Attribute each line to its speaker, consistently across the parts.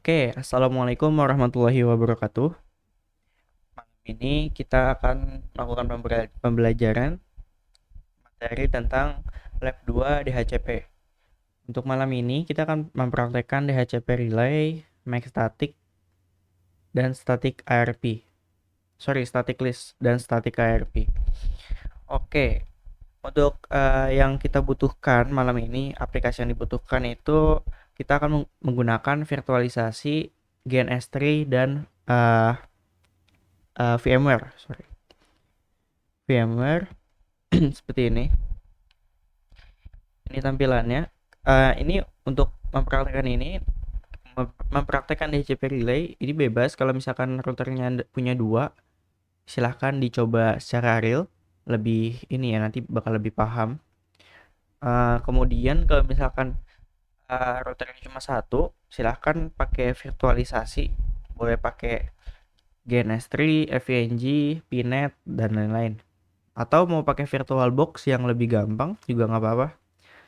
Speaker 1: Oke, Assalamualaikum warahmatullahi wabarakatuh. Malam ini kita akan melakukan pembelajaran materi tentang Lab 2 DHCP. Untuk malam ini kita akan mempraktekkan DHCP Relay, Make Static, dan Static ARP. Static List dan Static ARP. Oke, untuk yang kita butuhkan malam ini, aplikasi yang dibutuhkan itu kita akan menggunakan virtualisasi GNS3 dan VMware. VMware seperti ini. Ini tampilannya. Ini untuk mempraktekkan DHCP Relay ini bebas. Kalau misalkan routernya punya dua, silahkan dicoba secara real. Lebih ini ya, nanti bakal lebih paham. Kemudian kalau misalkan routernya cuma satu, silahkan pakai virtualisasi. Boleh pakai GNS3, FVNG, PNet, dan lain-lain. Atau mau pakai VirtualBox yang lebih gampang juga nggak apa-apa.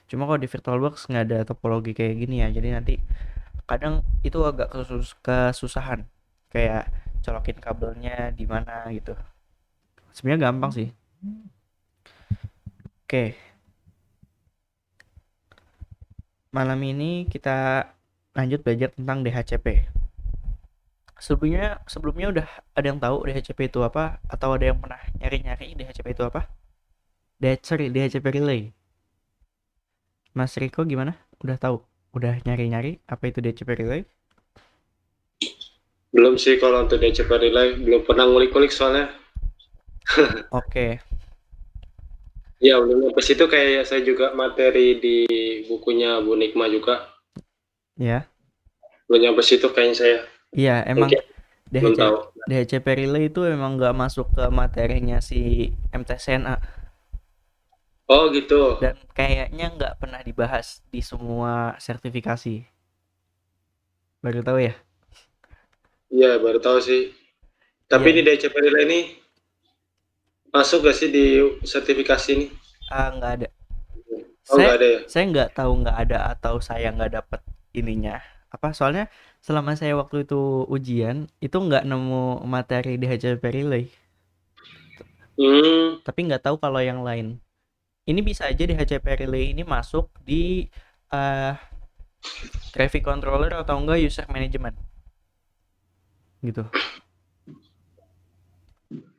Speaker 1: Cuma kalau di VirtualBox nggak ada topologi kayak gini ya, jadi nanti kadang itu agak kesusahan. Kayak colokin kabelnya di mana gitu. Sebenarnya gampang sih. Oke, malam ini kita lanjut belajar tentang DHCP. Sebelumnya udah ada yang tahu DHCP itu apa? Atau ada yang pernah nyari-nyari DHCP itu apa? DHCP Relay. Mas Riko gimana? Udah tahu? Udah nyari-nyari apa itu DHCP Relay?
Speaker 2: Belum sih kalau untuk DCP Relay, belum pernah ngulik-ngulik soalnya.
Speaker 1: Oke,
Speaker 2: Ya, belum sampai situ kayak saya juga materi di bukunya Bu Nikma juga.
Speaker 1: ya.
Speaker 2: Belum nyampe situ kayaknya saya.
Speaker 1: Iya, emang
Speaker 2: Mungkin belum tahu.
Speaker 1: DHCP Relay itu emang nggak masuk ke materinya si MTSNA
Speaker 2: Oh gitu.
Speaker 1: dan kayaknya nggak pernah dibahas di semua sertifikasi. Baru tahu ya?
Speaker 2: Iya, baru tahu sih. Tapi
Speaker 1: Iya,
Speaker 2: di DCP Relay ini masuk gak sih di sertifikasi ini?
Speaker 1: nggak ada.
Speaker 2: Oh,
Speaker 1: Saya
Speaker 2: nggak ada ya?
Speaker 1: saya nggak tahu nggak ada atau saya nggak dapet ininya. Apa soalnya selama saya waktu itu ujian itu nggak nemu materi DHCP Relay,
Speaker 2: Hmm,
Speaker 1: tapi nggak tahu kalau yang lain. Ini bisa aja DHCP Relay ini masuk di eh, traffic controller atau enggak user management gitu.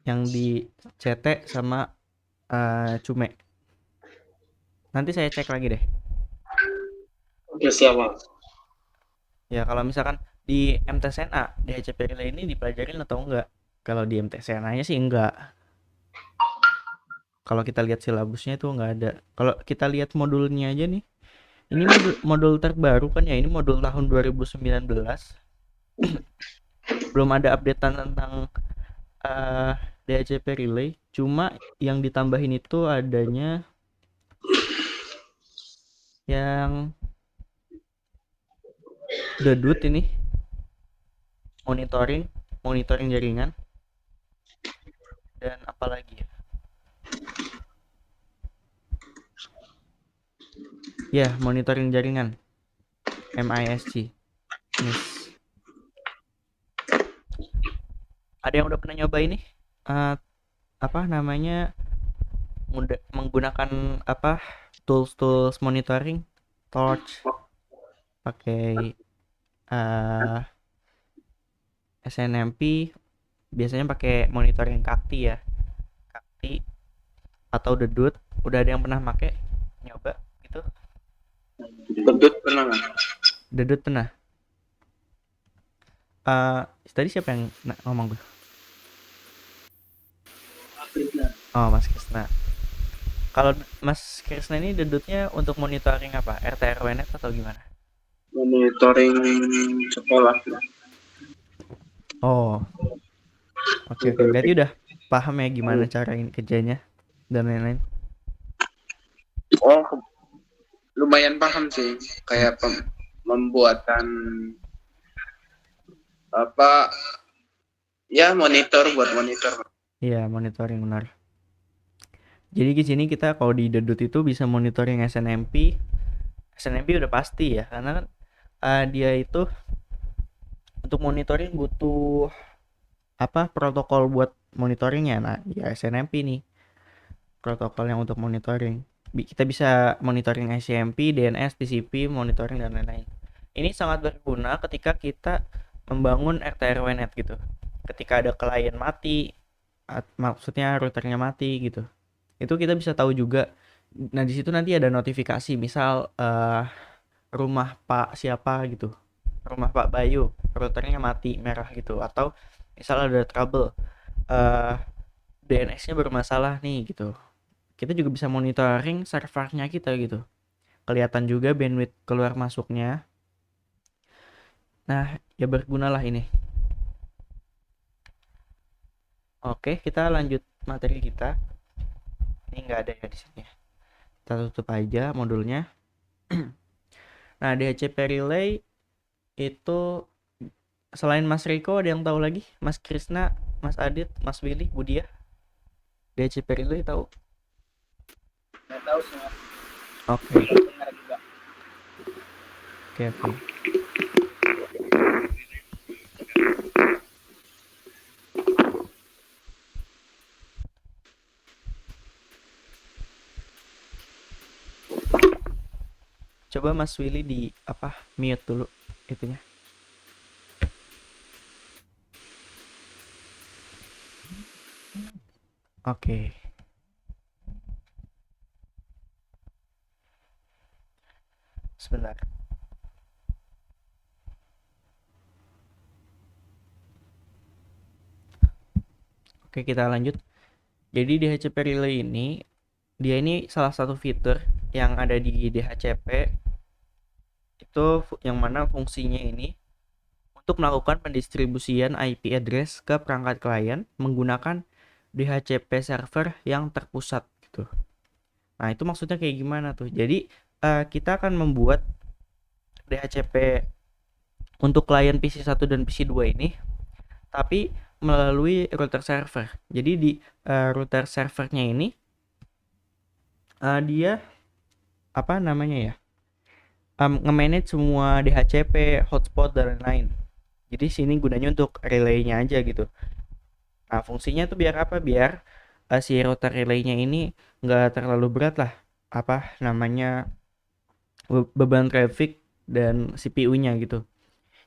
Speaker 1: Yang di CT sama Cume. Nanti saya cek lagi deh.
Speaker 2: oke siap, Mas.
Speaker 1: Ya kalau misalkan di MTSNA DHCP Relay ini dipelajarin atau enggak? Kalau di MTSNA-nya sih enggak. Kalau kita lihat silabusnya itu enggak ada. Kalau kita lihat modulnya aja nih. Ini modul modul terbaru kan ya. Ini modul tahun 2019. Belum ada updatean tentang eh DHCP Relay. Cuma yang ditambahin itu adanya yang Dedut ini monitoring monitoring jaringan dan apalagi ya. Ya, monitoring jaringan MISC. Miss. Ada yang udah pernah nyoba ini? Eh, apa namanya? Menggunakan apa? Tools-tools monitoring, torch, pakai eh SNMP, biasanya pakai monitoring kakti ya. Kakti atau dedut. Udah ada yang pernah pakai nyoba gitu?
Speaker 2: Bedut pernah nggak?
Speaker 1: Dedut pernah. Eh tadi siapa yang ngomong gue? Oh, Mas Krisna. Kalau Mas Krisna ini dedutnya untuk monitoring apa? RT RW net atau gimana?
Speaker 2: Monitoring sekolah.
Speaker 1: Oh, oke oke. Berarti udah paham ya gimana cara ini kerjanya dan lain-lain.
Speaker 3: Oh, lumayan paham sih.
Speaker 1: Hmm,
Speaker 3: Kayak membuatan apa ya monitor buat monitor.
Speaker 1: iya, monitoring benar. Jadi di sini kita kalau di dedut itu bisa monitoring SNMP. SNMP udah pasti ya, karena kan dia itu untuk monitoring butuh apa protokol buat monitoringnya. Nah, ya SNMP nih protokol yang untuk monitoring. Kita bisa monitoring SNMP, DNS, TCP, monitoring dan lain-lain. Ini sangat berguna ketika kita membangun RT/RW net gitu. Ketika ada klien mati, maksudnya routernya mati gitu. Itu kita bisa tahu juga. Nah, di situ nanti ada notifikasi, misal rumah Pak siapa gitu. Rumah Pak Bayu, routernya mati merah gitu, atau misal ada trouble DNS-nya bermasalah nih gitu. Kita juga bisa monitoring servernya kita gitu. Kelihatan juga bandwidth keluar masuknya. Nah, ya bergunalah ini. Oke, kita lanjut materi kita. Ini nggak ada ya di sini. Kita tutup aja modulnya. Nah, DHCP relay itu selain Mas Riko ada yang tahu lagi? Mas Krisna, Mas Adit, Mas Willy, Budia? DHCP relay tahu?
Speaker 4: Nggak tahu sih Mas.
Speaker 1: Oke.
Speaker 4: Dengar juga.
Speaker 1: Oke. Coba Mas Willy di mute dulu itunya. Oke. Sebentar. Oke, kita lanjut. Jadi DHCP relay ini dia ini salah satu fitur yang ada di DHCP itu yang mana fungsinya ini untuk melakukan pendistribusian IP address ke perangkat klien menggunakan DHCP server yang terpusat gitu. Nah, itu maksudnya kayak gimana tuh? Jadi kita akan membuat DHCP untuk klien PC1 dan PC2 ini tapi melalui router server. Jadi di router servernya ini dia apa namanya ya? Nge-manage semua DHCP, hotspot dan lain-lain. Jadi sini gunanya untuk relaynya aja gitu. Nah, fungsinya tuh biar apa? Biar si router relaynya ini nggak terlalu berat lah. Apa namanya? Beban traffic dan CPU-nya gitu.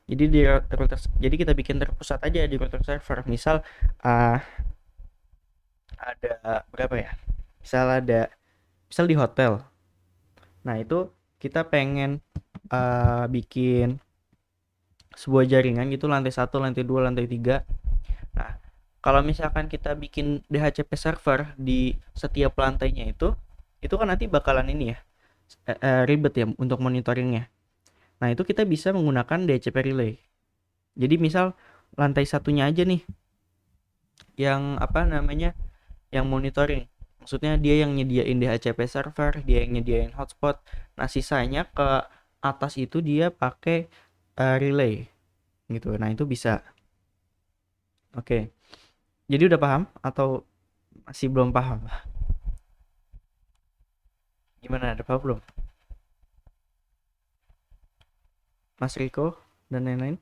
Speaker 1: Jadi di router, jadi kita bikin terpusat aja di router server. Misal ada berapa ya? Misal di hotel. Nah, itu kita pengen bikin sebuah jaringan gitu lantai 1, lantai 2, lantai 3. Nah, kalau misalkan kita bikin DHCP server di setiap lantainya itu kan nanti bakalan ini ya ribet ya untuk monitoringnya. Nah, itu kita bisa menggunakan DHCP relay. Jadi misal lantai satunya aja nih yang yang monitoring. Maksudnya dia yang nyediain DHCP server, dia yang nyediain hotspot. Nah, sisanya ke atas itu dia pakai relay gitu. Nah, itu bisa. Oke. Jadi udah paham atau masih belum paham? Gimana, ada paham belum? Mas Riko dan lain-lain?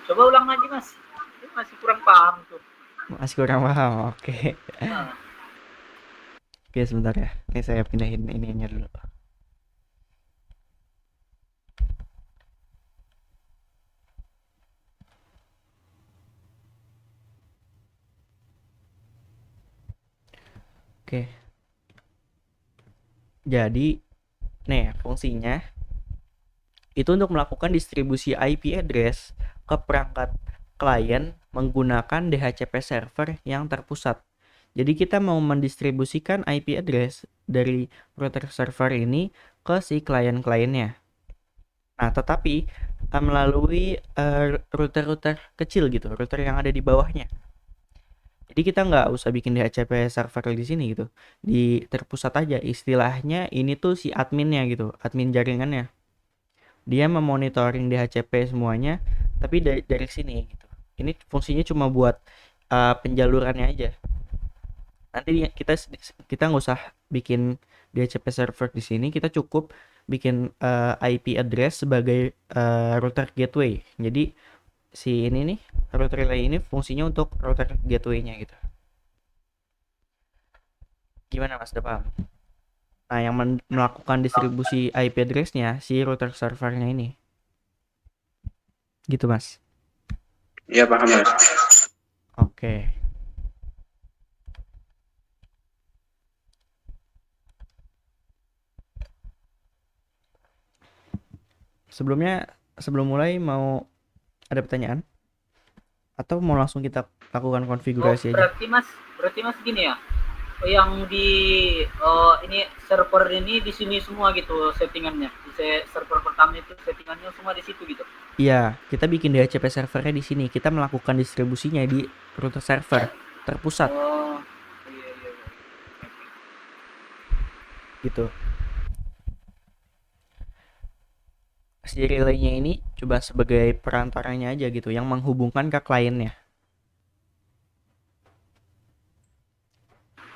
Speaker 4: Coba ulang lagi Mas. Masih kurang paham tuh.
Speaker 1: Masih kurang paham. Oke.
Speaker 4: Nah,
Speaker 1: Oke, sebentar ya. Ini saya pindahin ininya dulu. Oke. Jadi, nih fungsinya itu untuk melakukan distribusi IP address ke perangkat klien menggunakan DHCP server yang terpusat. Jadi kita mau mendistribusikan IP address dari router server ini ke si klien-kliennya. Nah, tetapi melalui router-router kecil gitu, router yang ada di bawahnya. Jadi kita nggak usah bikin DHCP server di sini gitu, di terpusat aja. Istilahnya ini tuh si adminnya gitu, admin jaringannya. Dia memonitoring DHCP semuanya, tapi dari sini gitu. Ini fungsinya cuma buat penjalurannya aja. Nanti kita nggak usah bikin DHCP server di sini, kita cukup bikin IP address sebagai router gateway. Jadi si ini nih, root relay ini fungsinya untuk router gateway-nya gitu. Gimana Mas, udah paham? Nah, yang melakukan distribusi IP address-nya si router servernya ini. Gitu Mas.
Speaker 3: Iya paham Mas.
Speaker 1: Oke. Sebelum mulai mau ada pertanyaan? Atau mau langsung kita lakukan konfigurasi aja?
Speaker 4: Berarti mas gini ya, yang di ini server ini di sini semua gitu settingannya. Di server pertama itu settingannya semua di situ gitu.
Speaker 1: Iya, kita bikin DHCP servernya di sini. Kita melakukan distribusinya di router server terpusat
Speaker 4: Oh, iya.
Speaker 1: gitu. Si relaynya ini coba sebagai perantaranya aja gitu, yang menghubungkan ke kliennya.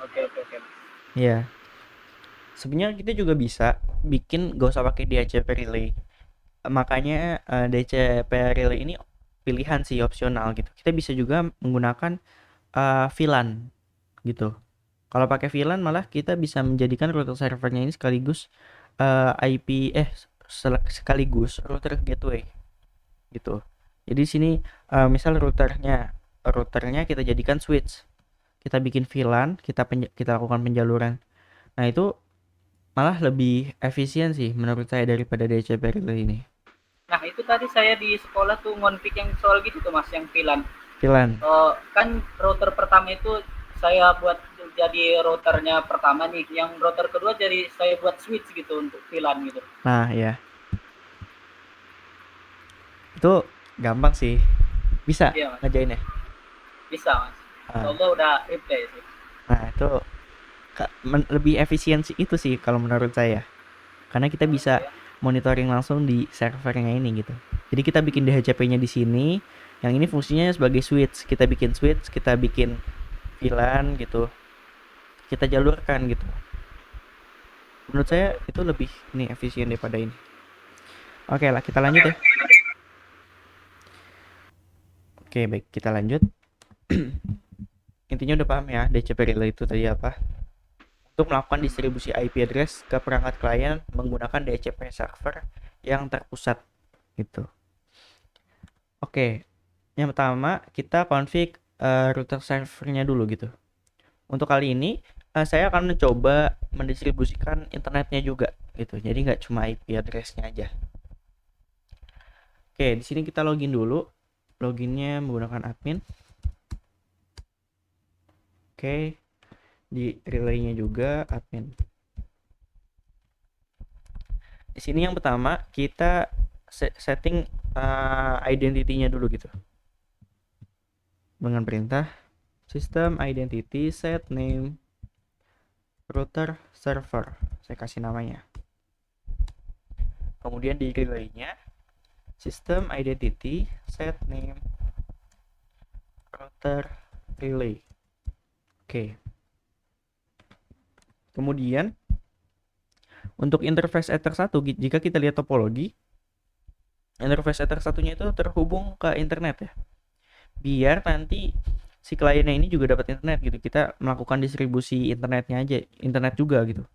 Speaker 4: Oke.
Speaker 1: Iya. Sebenarnya kita juga bisa bikin gak usah pakai DHCP relay. Makanya DHCP relay ini pilihan sih, opsional gitu. Kita bisa juga menggunakan VLAN gitu. Kalau pakai VLAN malah kita bisa menjadikan router servernya ini sekaligus sekaligus router gateway gitu. Jadi di sini misal routernya kita jadikan switch. Kita bikin VLAN, kita lakukan penjaluran. Nah, itu malah lebih efisien sih menurut saya daripada DHCP relay ini.
Speaker 4: Nah itu tadi saya di sekolah tuh ngonfig yang soal gitu tuh mas, yang VLAN.
Speaker 1: VLAN.
Speaker 4: Kan router pertama itu saya buat jadi routernya pertama nih, yang router kedua jadi saya buat switch gitu untuk VLAN gitu.
Speaker 1: Nah, ya. Itu gampang sih. Bisa
Speaker 4: Iya, Mas.
Speaker 1: ngerjainnya.
Speaker 4: Bisa mas.
Speaker 1: Ah.
Speaker 4: Allah udah reply sih.
Speaker 1: Nah, itu lebih efisiensi itu sih kalau menurut saya. Karena kita bisa monitoring langsung di servernya ini gitu. Jadi kita bikin DHCP-nya di sini. Yang ini fungsinya sebagai switch. Kita bikin switch, kita bikin VLAN gitu. Kita jalurkan gitu. Menurut saya itu lebih efisien daripada ini. Oke lah, kita lanjut ya. Oke, baik, kita lanjut. Intinya udah paham ya DHCP relay itu tadi apa? Untuk melakukan distribusi IP address ke perangkat klien menggunakan DHCP server yang terpusat gitu. Oke, yang pertama kita config router servernya dulu gitu. Untuk kali ini saya akan mencoba mendistribusikan internetnya juga gitu. Jadi nggak cuma IP addressnya aja. Oke, di sini kita login dulu. Loginnya menggunakan admin. Oke, di relaynya juga admin. Di sini yang pertama kita setting identity-nya dulu gitu. Dengan perintah system identity set name router server. Saya kasih namanya. Kemudian di relaynya system identity set name router relay. Oke. Kemudian untuk interface Ether 1, jika kita lihat topologi, interface Ether 1-nya itu terhubung ke internet ya. Biar nanti si kliennya ini juga dapat internet gitu. Kita melakukan distribusi internetnya aja, internet juga gitu.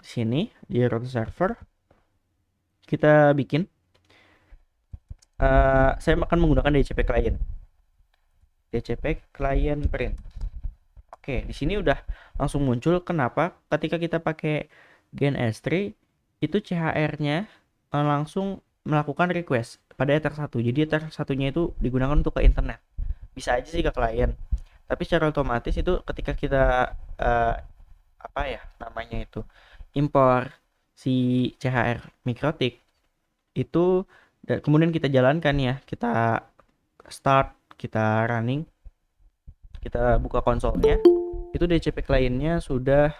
Speaker 1: Di sini di router server kita bikin saya akan menggunakan DHCP client. DHCP client print. Oke, di sini udah langsung muncul. Kenapa? Ketika kita pakai Gen S3 itu CHR-nya langsung melakukan request pada Ether 1. Jadi Ether 1-nya itu digunakan untuk ke internet. Bisa aja sih ke klien. Tapi secara otomatis itu ketika kita impor si CHR MikroTik itu kemudian kita jalankan ya, kita start, kita running, kita buka konsolnya, itu DHCP kliennya sudah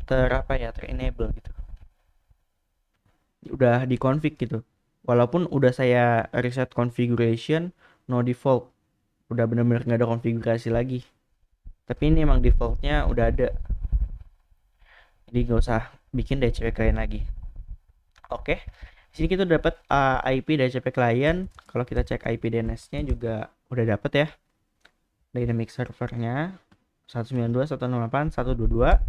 Speaker 1: ter-enable gitu. Udah di-config gitu. Walaupun udah saya reset configuration, no default. Udah bener-bener nggak ada konfigurasi lagi. Tapi ini emang defaultnya udah ada. Jadi nggak usah bikin DHCP klien lagi. Oke. Di sini kita dapat IP DHCP client. Kalau kita cek IP DNS-nya juga udah dapat ya. Dynamic servernya 192.168.122.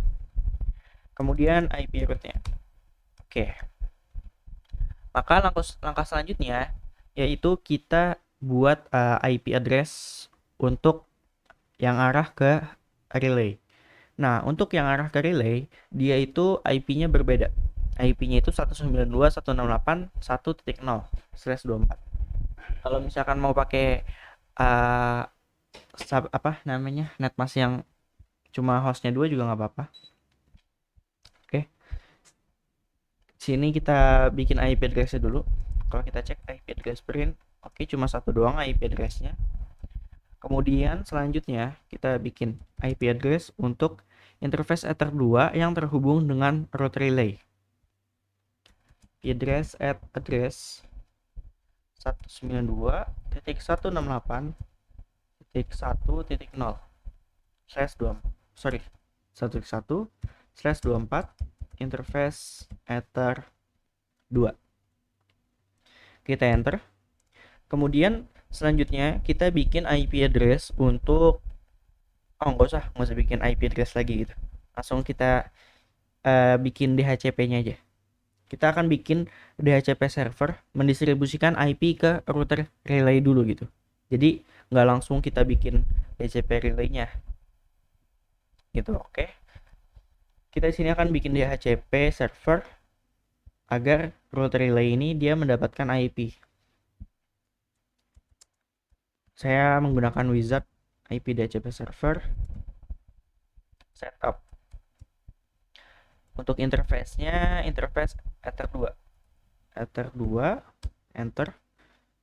Speaker 1: Kemudian IP root-nya. Oke. Maka langkah selanjutnya yaitu kita buat IP address untuk yang arah ke relay. Nah, untuk yang arah ke relay, dia itu IP-nya berbeda. IP-nya itu 192.168.1.0/24. Kalau misalkan mau pakai netmask yang cuma hostnya 2 juga nggak apa-apa. Oke. Sini kita bikin IP address-nya dulu. Kalau kita cek IP address print, oke, cuma satu doang IP address-nya. Kemudian selanjutnya kita bikin IP address untuk interface Ether 2 yang terhubung dengan root relay. Address 192.168.1.0/1.1/24 interface Ether 2. Kita enter. Kemudian selanjutnya kita bikin IP address untuk nggak usah bikin IP address lagi gitu. Langsung kita bikin DHCP-nya aja. Kita akan bikin DHCP server mendistribusikan IP ke router relay dulu gitu. Jadi nggak langsung kita bikin DHCP relay-nya. Gitu, oke. Kita di sini akan bikin DHCP server agar router relay ini dia mendapatkan IP. Saya menggunakan wizard IP DHCP server setup. Untuk interface-nya interface Ether 2. Ether 2 enter.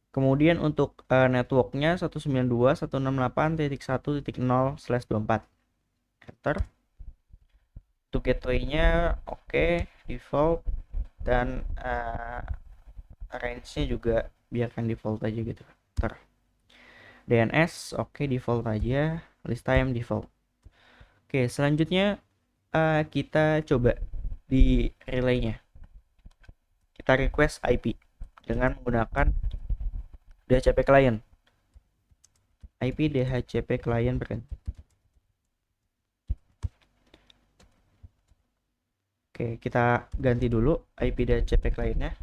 Speaker 1: Kemudian untuk network-nya 192.168.1.0/24. Enter. Untuk gateway-nya oke, default, dan range-nya juga biarkan default aja gitu. Enter. DNS oke, default aja. List time default. Oke, selanjutnya kita coba di relay-nya. Kita request IP dengan menggunakan DHCP client. IP DHCP client brand. Oke, kita ganti dulu IP DHCP client-nya.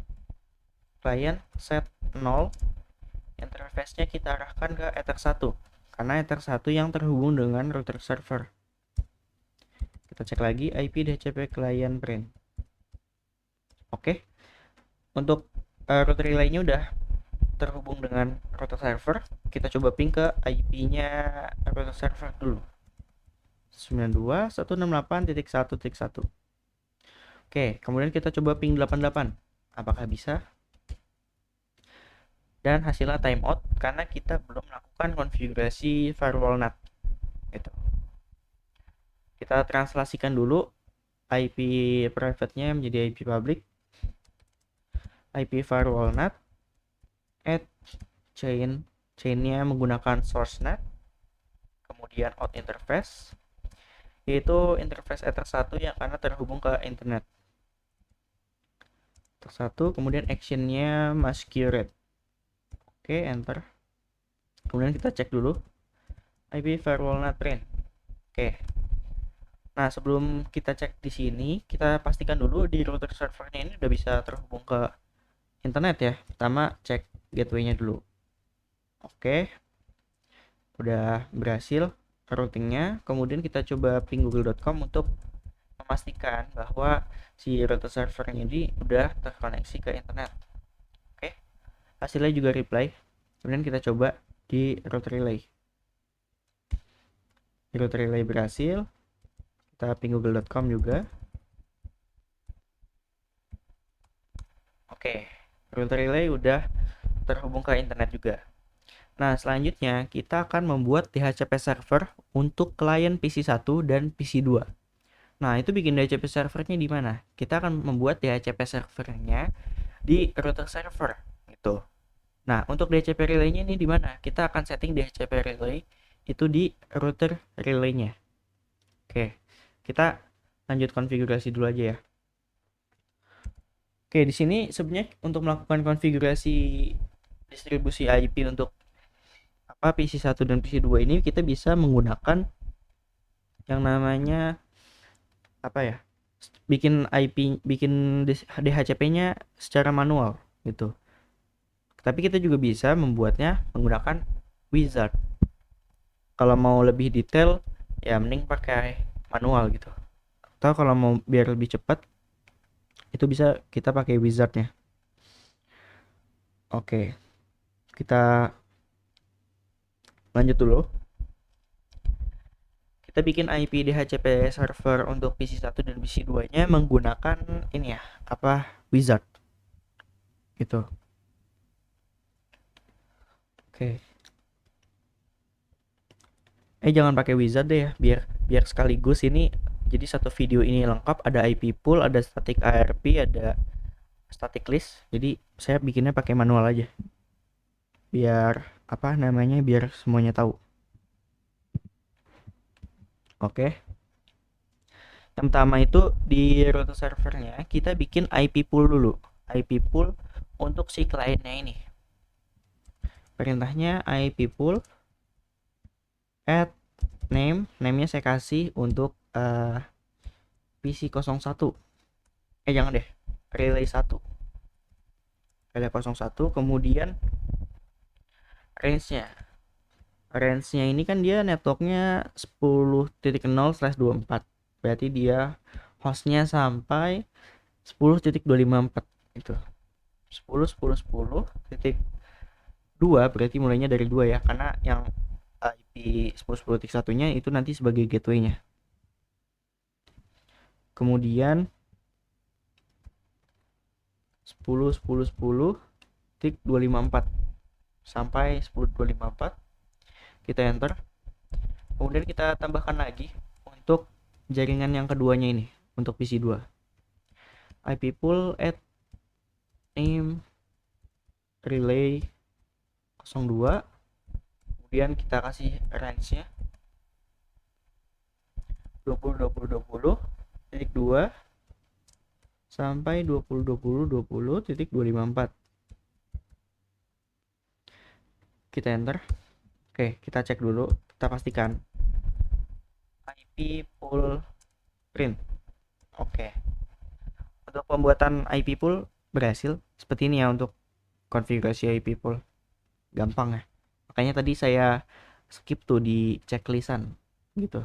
Speaker 1: Client set 0. Interface-nya kita arahkan ke Ether 1 karena Ether 1 yang terhubung dengan router server. Kita cek lagi IP DHCP client brand. Oke. Untuk router relay-nya udah terhubung dengan router server. Kita coba ping ke IP-nya router server dulu. 92.168.1.1. Oke, kemudian kita coba ping 88. Apakah bisa? Dan hasilnya timeout karena kita belum melakukan konfigurasi firewall NAT. Gitu. Kita translasikan dulu IP private-nya menjadi IP public. IP firewall NAT add chain-nya menggunakan source NAT. Kemudian out interface yaitu interface Ether 1 yang karena terhubung ke internet. Ether 1, kemudian action-nya masquerade. Oke, enter. Kemudian kita cek dulu IP firewall NAT print. Oke. Nah, sebelum kita cek di sini, kita pastikan dulu di router servernya ini udah bisa terhubung ke internet ya. Pertama cek gateway-nya dulu. Oke. Udah berhasil routingnya. Kemudian kita coba ping google.com untuk memastikan bahwa si router servernya ini udah terkoneksi ke internet. Oke. Hasilnya juga reply. Kemudian kita coba di router relay. Di router relay berhasil. Kita ping google.com juga. Oke, router relay udah terhubung ke internet juga. Nah, selanjutnya kita akan membuat DHCP server untuk klien PC 1 dan PC 2. Nah, itu bikin DHCP servernya di mana? Kita akan membuat DHCP servernya di router server gitu. Nah, untuk DHCP relay-nya ini di mana? Kita akan setting DHCP relay itu di router relay-nya. Oke. Kita lanjut konfigurasi dulu aja ya. Oke, di sini sebenarnya untuk melakukan konfigurasi distribusi IP untuk PC1 dan PC2 ini kita bisa menggunakan yang namanya bikin DHCP-nya secara manual gitu. Tapi kita juga bisa membuatnya menggunakan wizard. Kalau mau lebih detail ya mending pakai manual gitu. Atau kalau mau biar lebih cepat itu bisa kita pakai wizardnya. Oke, kita lanjut dulu. Kita bikin IP DHCP server untuk PC1 dan PC2 nya menggunakan ini ya, wizard gitu. Oke. Jangan pakai wizard deh ya, biar sekaligus ini jadi satu video ini lengkap, ada IP pool, ada static ARP, ada static list. Jadi saya bikinnya pakai manual aja. Biar biar semuanya tahu. Oke. Yang pertama itu di router servernya kita bikin IP pool dulu. IP pool untuk si kliennya ini. Perintahnya IP pool add name-nya saya kasih untuk PC01. Jangan deh, relay 1. Relay 01, kemudian range-nya ini kan dia networknya 10.0/24, berarti dia hostnya sampai 10.254 itu 10.10.10.2 berarti mulainya dari 2 ya, karena yang IP 10.10.1 nya itu nanti sebagai gateway-nya. Kemudian 10.10.10.254 sampai 10.254 kita enter. Kemudian kita tambahkan lagi untuk jaringan yang keduanya ini untuk PC2. IP pool add name relay 02. Kemudian kita kasih range-nya 20.20.20.2 sampai 20.20.20.254. Kita enter. Oke, kita cek dulu, kita pastikan IP pool print. Oke. Untuk pembuatan IP pool berhasil. Seperti ini ya untuk konfigurasi IP pool. Gampang ya. Makanya tadi saya skip tuh di checklistan gitu.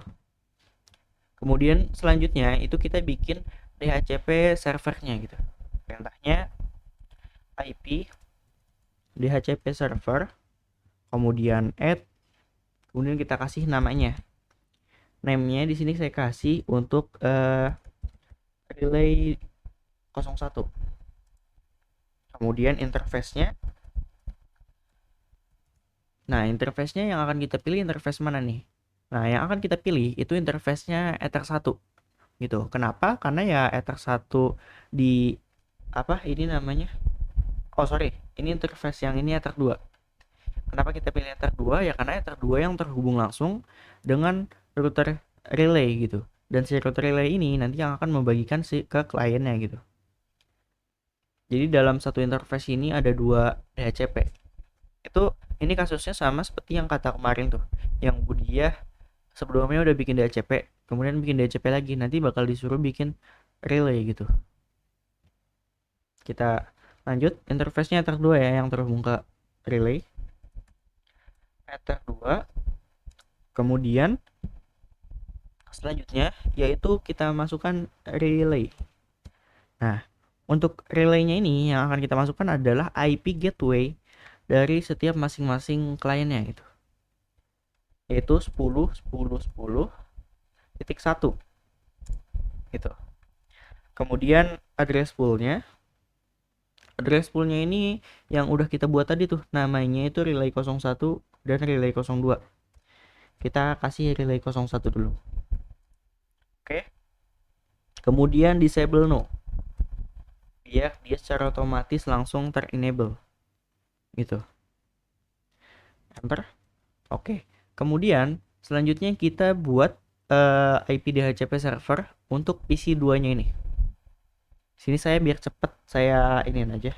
Speaker 1: Kemudian selanjutnya itu kita bikin DHCP servernya gitu. Perintahnya IP DHCP server, kemudian add, kemudian kita kasih namanya. Name-nya di sini saya kasih untuk relay 01. Kemudian interface-nya. Nah, interface-nya yang akan kita pilih interface mana nih? Nah, yang akan kita pilih itu interface-nya Ether 1 gitu. Kenapa? Karena ya Ether 1 di ini namanya? Oh, sorry. Ini interface yang ini Ether 2. Kenapa kita pilih Ether 2? Ya karena Ether 2 yang terhubung langsung dengan router relay gitu. Dan si router relay ini nanti yang akan membagikan ke kliennya gitu. Jadi dalam satu interface ini ada 2 DHCP. Ini kasusnya sama seperti yang kata kemarin tuh. Yang Budiah sebelumnya udah bikin DHCP, kemudian bikin DHCP lagi, nanti bakal disuruh bikin relay gitu. Kita lanjut, interface-nya Ether 2 ya yang terhubung ke relay. Ether 2. Kemudian selanjutnya yaitu kita masukkan relay. Nah, untuk relaynya ini yang akan kita masukkan adalah IP gateway dari setiap masing-masing kliennya gitu. Yaitu 10.10.10.1 gitu. Kemudian address poolnya ini yang udah kita buat tadi tuh, namanya itu relay 01 dan relay 02. Kita kasih relay 01 dulu. Oke. Kemudian disable no, biar dia secara otomatis langsung ter-enable gitu. Enter. Oke. Kemudian selanjutnya kita buat IP DHCP server untuk PC2 nya ini. Sini saya biar cepet saya iniin aja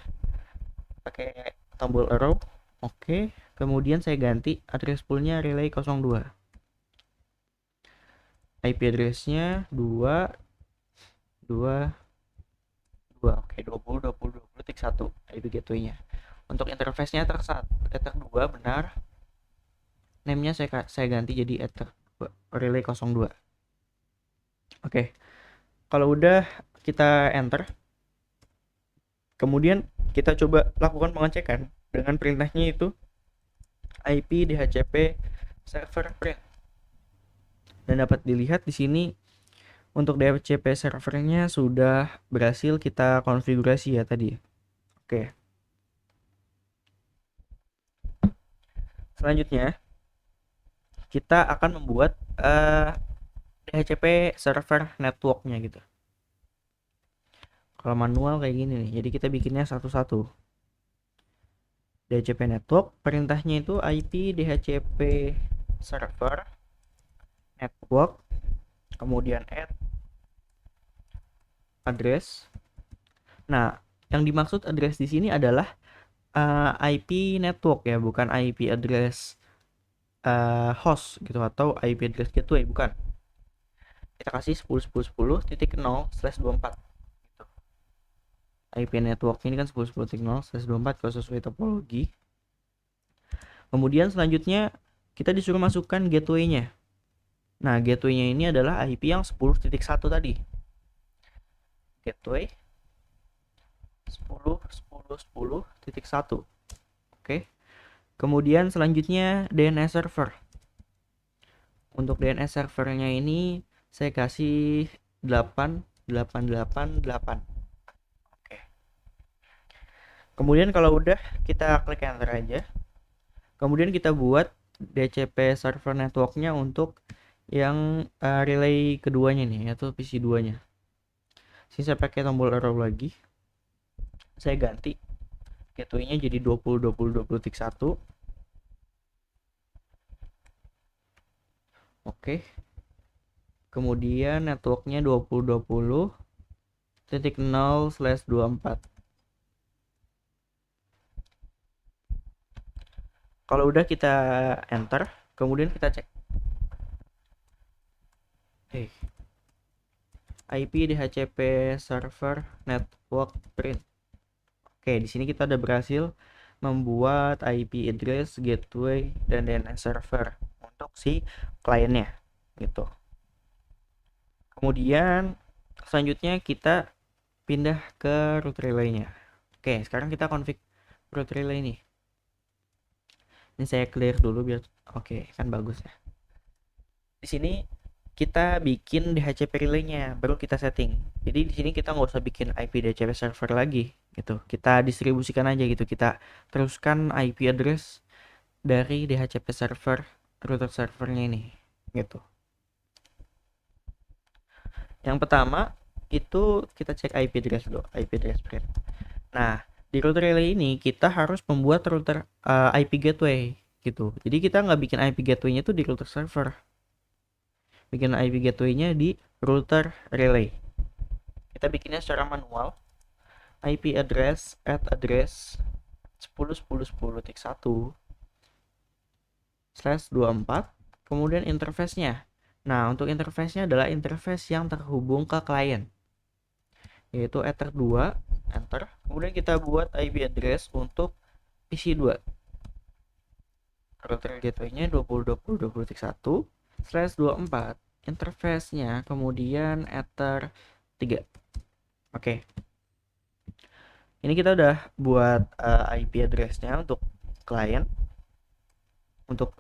Speaker 1: pakai tombol arrow. Oke, kemudian saya ganti address poolnya relay 02. IP addressnya 2 oke, 20 IP gateway-nya. Untuk interface-nya ether 2 benar. Name-nya saya ganti jadi ether relay 02. Oke. Kalau udah kita enter, kemudian kita coba lakukan pengecekan dengan perintahnya itu IP DHCP server print. Dan dapat dilihat di sini untuk DHCP servernya sudah berhasil kita konfigurasi ya tadi. Oke. Selanjutnya kita akan membuat DHCP server networknya gitu. Kalau manual kayak gini nih, jadi kita bikinnya satu-satu. DHCP network, perintahnya itu IP DHCP server network, kemudian add address. Nah, yang dimaksud address di sini adalah IP network ya, bukan IP address host gitu atau IP address gateway, bukan. Kita kasih 10.10.10.0/24 gitu. IP network ini kan 10.10.0/24 kalau sesuai topologi. Kemudian selanjutnya kita disuruh masukkan gateway-nya. Nah, gateway-nya ini adalah IP yang 10.1 tadi. Gateway 10.10.10.1. Oke. Kemudian selanjutnya DNS server. Untuk DNS servernya ini saya kasih 8888. Oke. Kemudian kalau udah kita klik enter aja. Kemudian kita buat DHCP server networknya untuk yang relay keduanya nih, yaitu PC 2-nya. Sini saya pakai tombol arrow lagi. Saya ganti gateway-nya jadi 20.20.20.1. Oke. Kemudian networknya 20.20.0/24. Kalau udah kita enter, kemudian kita cek. IP DHCP server network print. Oke, di sini kita udah berhasil membuat IP address, gateway, dan DNS server untuk si kliennya gitu. Kemudian selanjutnya kita pindah ke root relay-nya. Oke, sekarang kita config root relay ini. Ini saya clear dulu biar oke, kan bagus ya. Di sini kita bikin DHCP relay-nya, baru kita setting. Jadi di sini kita nggak usah bikin IP DHCP server lagi gitu. Kita distribusikan aja gitu. Kita teruskan IP address dari DHCP server router servernya ini gitu. Yang pertama itu kita cek IP address dulu, IP address print. Nah, di router relay ini kita harus membuat router IP gateway gitu. Jadi kita nggak bikin IP gateway-nya itu di router server. Bikin IP gateway-nya di router relay. Kita bikinnya secara manual. IP address @address 10.10.1/24. Kemudian interface-nya. Nah, untuk interface-nya adalah interface yang terhubung ke klien, yaitu ether 2, enter. Kemudian kita buat IP address untuk PC 2. Router gateway-nya 20.20.20.1/24. Interface-nya kemudian ether 3. Oke. Ini kita udah buat IP address-nya untuk klien. Untuk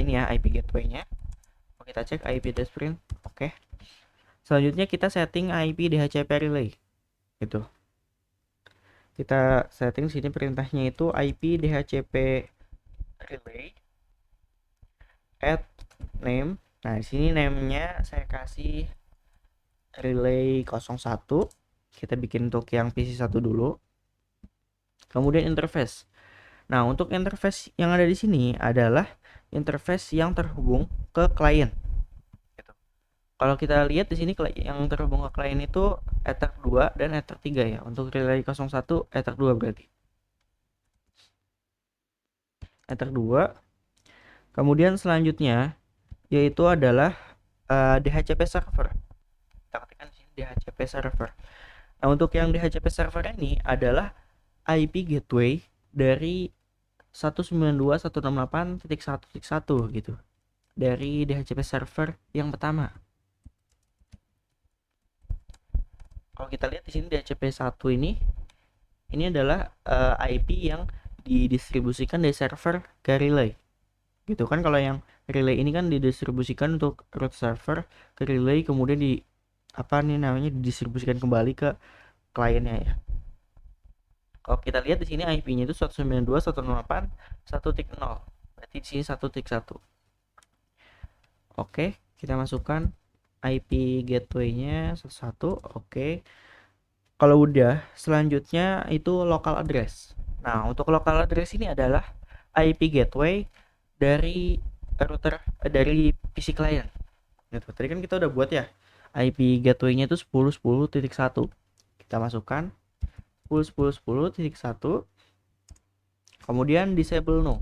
Speaker 1: ini ya IP gateway-nya. Kita cek IP address print. Oke. Selanjutnya kita setting IP DHCP relay. Gitu. Kita setting sini perintahnya itu IP DHCP relay add name. Nah, di sini name-nya saya kasih relay 01. Kita bikin untuk yang PC 1 dulu. Kemudian interface. Nah, untuk interface yang ada di sini adalah interface yang terhubung ke klien. Gitu. Kalau kita lihat di sini yang terhubung ke klien itu Ether 2 dan Ether 3 ya. Untuk relay 01 Ether 2 berarti. Ether 2. Kemudian selanjutnya yaitu adalah DHCP server. Kita ketikkan di sini DHCP server. Nah, untuk yang DHCP server ini adalah IP gateway dari 192.168.1.1 gitu. Dari DHCP server yang pertama. Kalau kita lihat di sini DHCP 1 ini adalah IP yang didistribusikan dari server ke relay. Gitu kan, kalau yang relay ini kan didistribusikan untuk root server ke relay, kemudian didistribusikan kembali ke kliennya ya. Kalau kita lihat di sini IP-nya itu 192.168.1.0. Berarti di sini 1.1. Oke, kita masukkan IP gateway-nya 11. Oke. Kalau udah, selanjutnya itu local address. Nah, untuk local address ini adalah IP gateway dari router dari PC client. Gitu. Tadi kan kita udah buat ya. IP gateway-nya itu 10.10.1. Kita masukkan 10.10.10.1. Kemudian disable no.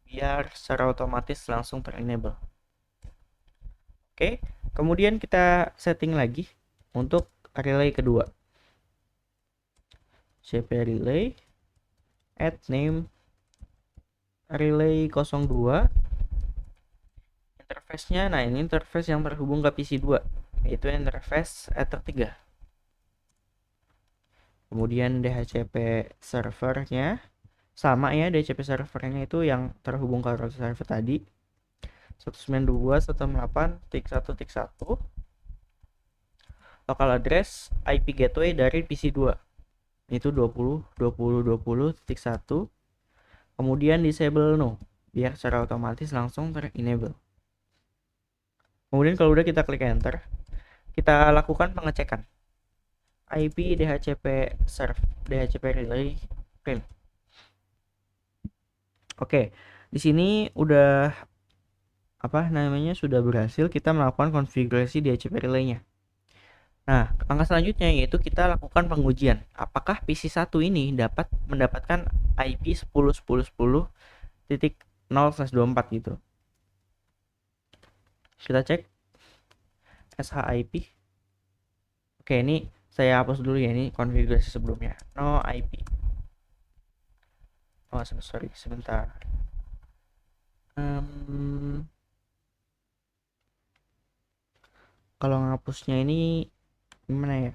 Speaker 1: Biar secara otomatis langsung ter-enable. Oke, kemudian kita setting lagi untuk relay kedua. CP relay add name relay 02. Interface-nya, nah ini interface yang terhubung ke PC 2, yaitu interface Ether 3. Kemudian DHCP servernya sama ya, DHCP servernya itu yang terhubung ke router server tadi 192.168.1.1. Local address IP gateway dari PC 2 itu 20.20.20.1. Kemudian disable no biar secara otomatis langsung ter-enable. Kemudian kalau udah kita klik enter, kita lakukan pengecekan IP DHCP serve DHCP relay print. Oke, di sini udah sudah berhasil kita melakukan konfigurasi DHCP relay-nya. Nah, langkah selanjutnya yaitu kita lakukan pengujian. Apakah PC1 ini dapat mendapatkan IP 10.10.10.0/24 gitu. Kita cek SHIP. Oke, ini saya hapus dulu ya, ini konfigurasi sebelumnya. No IP. Oh, sorry, sebentar. Kalau ngapusnya ini gimana ya?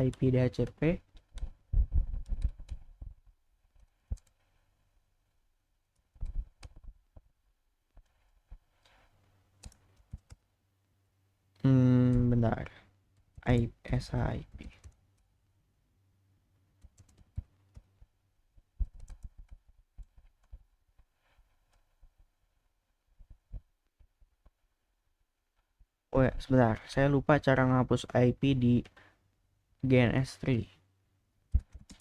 Speaker 1: IP DHCP. Bentar. SHIP. Oh ya, sebentar. Saya lupa cara menghapus IP di GNS3.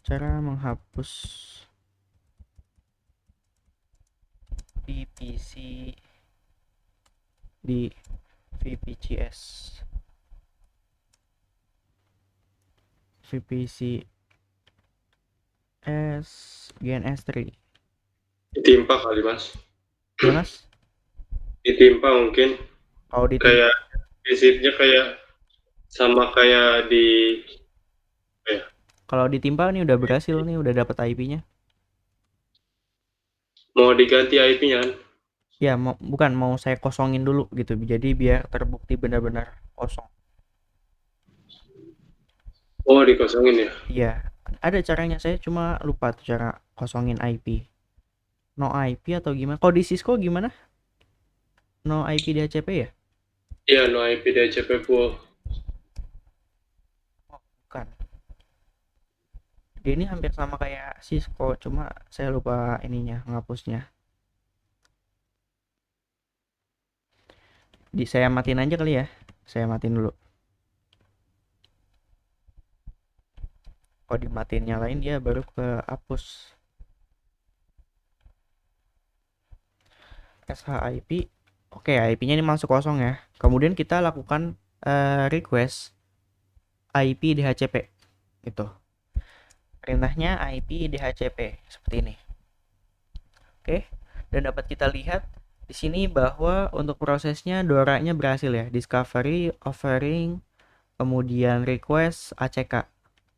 Speaker 1: Cara menghapus VPC di VPCS. VPCS GNS3.
Speaker 2: Ditimpa kali mas.
Speaker 1: Ya mas?
Speaker 2: Ditimpa mungkin.
Speaker 1: Kalau ditimpa
Speaker 2: kayak visitnya kayak sama kayak di
Speaker 1: kalau ditimpa nih udah berhasil nih, udah dapat IP-nya.
Speaker 2: Mau diganti IP-nya kan?
Speaker 1: Ya, bukan mau saya kosongin dulu gitu. Jadi biar terbukti benar-benar kosong.
Speaker 2: Oh, dikosongin ya?
Speaker 1: Iya, ada caranya, saya cuma lupa tuh cara kosongin IP. No IP atau gimana? Kalau di Cisco gimana? No IP DHCP ya?
Speaker 2: Iya, no IP DHCP full.
Speaker 1: Oh, bukan. Dia ini hampir sama kayak Cisco, cuma saya lupa ininya, ngapusnya. Saya matiin aja kali ya. Saya matiin dulu. Kalau dimatiin nyalain dia baru ke hapus. SHIP. Oke, IP-nya ini masuk kosong ya. Kemudian kita lakukan request IP DHCP gitu. Perintahnya IP DHCP seperti ini. Oke, dan dapat kita lihat di sini bahwa untuk prosesnya DORA-nya berhasil ya, discovery, offering, kemudian request, ACK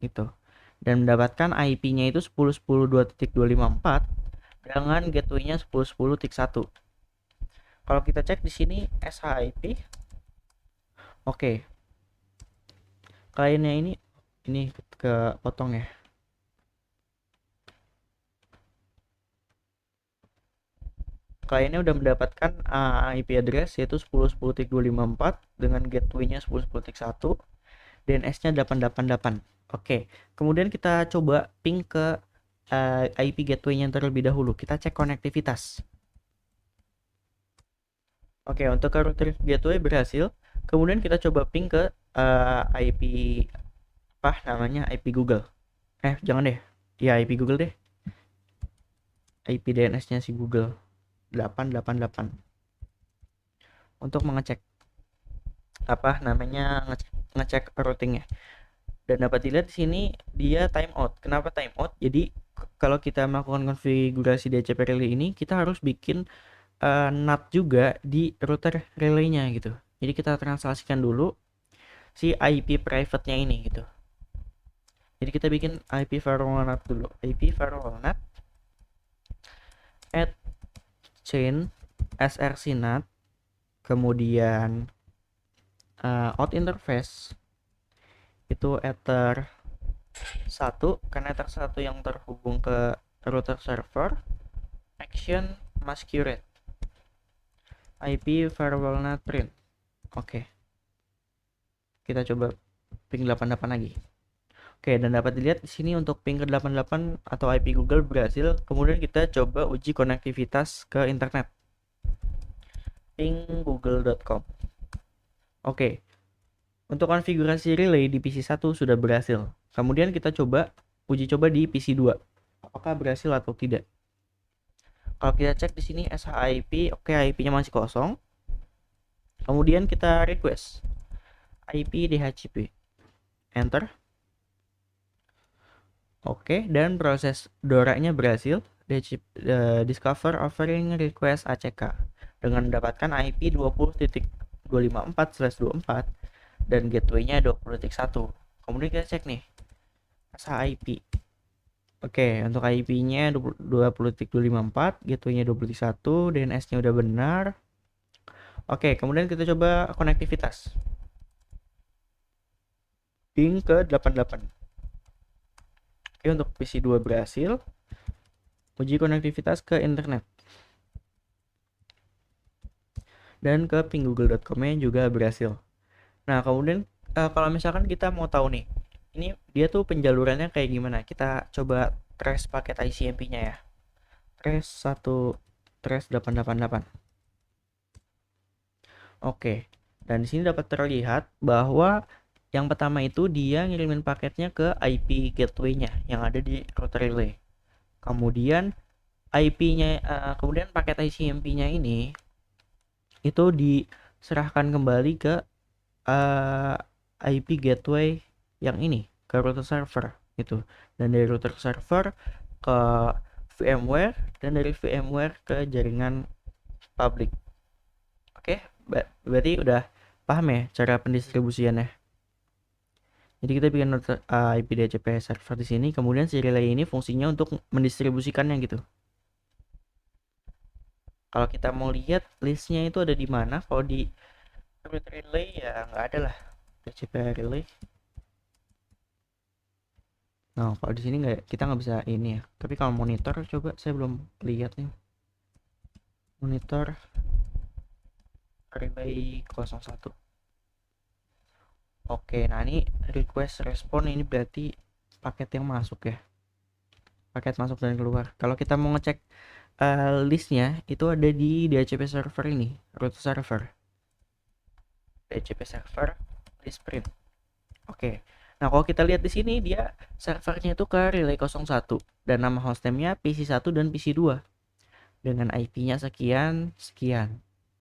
Speaker 1: gitu. Dan mendapatkan IP-nya itu 10.10.2.254 dengan gateway-nya 10.10.1. Kalau kita cek di sini SHIP, oke. Kliennya ini ke potong ya. Kliennya udah mendapatkan IP address yaitu 10.10.254 dengan gateway-nya 10.10.1, DNS-nya 888. Oke, kemudian kita coba ping ke IP gateway-nya terlebih dahulu. Kita cek konektivitas. Oke, untuk ke router gateway berhasil. Kemudian kita coba ping ke IP IP Google. Jangan deh. Ya, IP Google deh. IP DNS-nya si Google 888. Untuk mengecek ngecek routingnya. Dan dapat dilihat di sini dia timeout. Kenapa timeout? Jadi kalau kita melakukan konfigurasi DHCP relay ini, kita harus bikin NAT juga di router relaynya gitu. Jadi kita translasikan dulu si IP private-nya ini gitu. Jadi kita bikin IP firewall NAT dulu. IP firewall NAT add chain src NAT, kemudian out interface itu ether 1, karena ether 1 yang terhubung ke router server, action masquerade, IP firewall NAT print. Oke. Kita coba ping 88 lagi. Oke, dan dapat dilihat di sini untuk ping ke 88 atau IP Google berhasil. Kemudian kita coba uji konektivitas ke internet. Ping google.com. Oke. Untuk konfigurasi relay di PC 1 sudah berhasil. Kemudian kita uji coba di PC 2. Apakah berhasil atau tidak? Kalau kita cek di sini SHIP, oke, IP-nya masih kosong. Kemudian kita request IP DHCP. Enter. Oke, dan proses DORA-nya berhasil. Discover offering request ACK dengan mendapatkan IP 20.254/24 dan gateway-nya 20.1. Kemudian kita cek nih SHIP. Oke, untuk IP-nya 20.254, gateway-nya 20.1, DNS-nya udah benar. Oke, kemudian kita coba konektivitas. Ping ke 88. Oke, untuk PC 2 berhasil. Uji konektivitas ke internet. Dan ke ping google.com-nya juga berhasil. Nah, kemudian kalau misalkan kita mau tahu nih, ini dia tuh penjalurannya kayak gimana? Kita coba trace paket ICMP-nya ya. Trace 888. Oke. Dan di sini dapat terlihat bahwa yang pertama itu dia ngirimin paketnya ke IP gateway-nya yang ada di router relay. Kemudian kemudian paket ICMP-nya ini itu diserahkan kembali ke IP gateway yang ini ke router server itu, dan dari router server ke VMware, dan dari VMware ke jaringan public. Oke, berarti udah paham ya cara pendistribusiannya. Jadi kita bikin IP DHCP server di sini, kemudian si relay ini fungsinya untuk mendistribusikannya gitu. Kalau kita mau lihat listnya itu ada di mana, kalau di router relay ya nggak ada lah DHCP relay. Nah, kalau di sini kita nggak bisa ini ya. Tapi kalau monitor coba, saya belum lihat nih. Monitor relay 01. Oke, nah ini request respon, ini berarti paket yang masuk ya. Paket masuk dan keluar. Kalau kita mau ngecek listnya itu ada di DHCP server ini, router server. DHCP server list print. Oke. Nah, kalau kita lihat di sini dia servernya itu ke relay 01 dan nama hostname-nya PC1 dan PC2 dengan IP-nya sekian.